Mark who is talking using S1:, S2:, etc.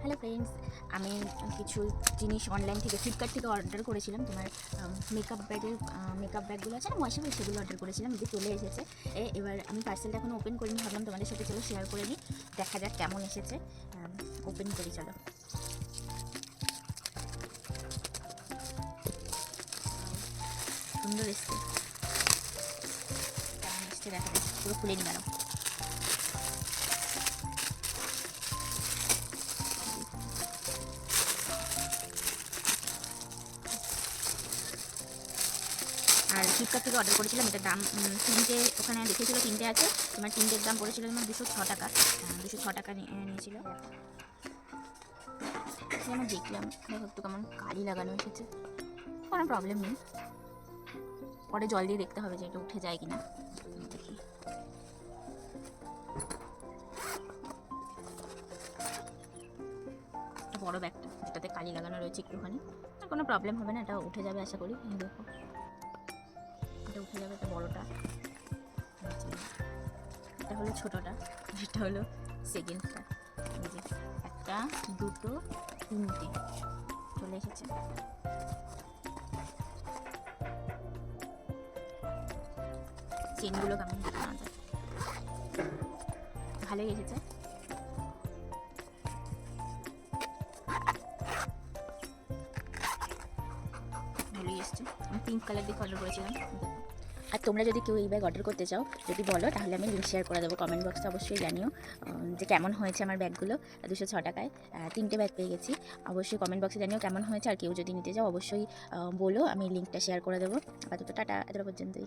S1: Hello friends, আমি কিছু জিনিস অনলাইন থেকে ফ্লিপকার্ট থেকে অর্ডার করেছিলাম। তোমার মেকআপ ব্যাগগুলো আছে না, ওয়াশিং, সেগুলো অর্ডার করেছিলাম। যে চলে এসেছে। এবার আমি পার্সেলটা এখনও ওপেন করিনি, ভাবলাম তোমাদের সাথে চলো শেয়ার করে নিই, দেখা যাক কেমন এসেছে। ওপেন করি চলো। সুন্দর এসছে, কেমন এসছে দেখা যাক, পুরো খুলে নি গেল। আর ফ্লিপকার্ট থেকে অর্ডার করেছিলাম, এটার দাম তিনটে, ওখানে দেখেছিলো তিনটে আছে। তোমার তিনটের দাম পড়েছিল তোমার 206 টাকা। 206 টাকা নিয়েছিল। যেমন দেখলাম, দেখো একটু কেমন কালি লাগানো এসেছে, কোনো প্রবলেম নেই, পরে জল দিয়ে দেখতে হবে যে এটা উঠে যায় কিনা। দেখি, বড় ব্যাগটা যেটাতে কালি লাগানো রয়েছে একটুখানি, আর কোনো প্রবলেম হবে না, এটা উঠে যাবে আশা করি। দেখো এটা উঠে যাবে, এটা বড়টা, এটা হলো ছোটোটা, এটা হলো সেকেন্ডটা। এই যে একটা, দুটো, তিনটে চলে এসেছে। চেনগুলো কেমন দেখা যায়, ভালোই এসেছে। ভালোই এসছে। আমি পিঙ্ক কালার দিয়ে অর্ডার করেছিলাম। আর তোমরা যদি কেউ এই ব্যাগ অর্ডার করতে চাও, যদি বলো তাহলে আমি লিঙ্ক শেয়ার করে দেবো। কমেন্ট বক্সে অবশ্যই জানিও যে কেমন হয়েছে আমার ব্যাগগুলো। 206 টাকায় তিনটে ব্যাগ পেয়ে গেছি। অবশ্যই কমেন্ট বক্সে জানিও কেমন হয়েছে। আর কেউ যদি নিতে চাও অবশ্যই বলো, আমি লিঙ্কটা শেয়ার করে দেবো। আপাতত টাটা, এতটা পর্যন্তই।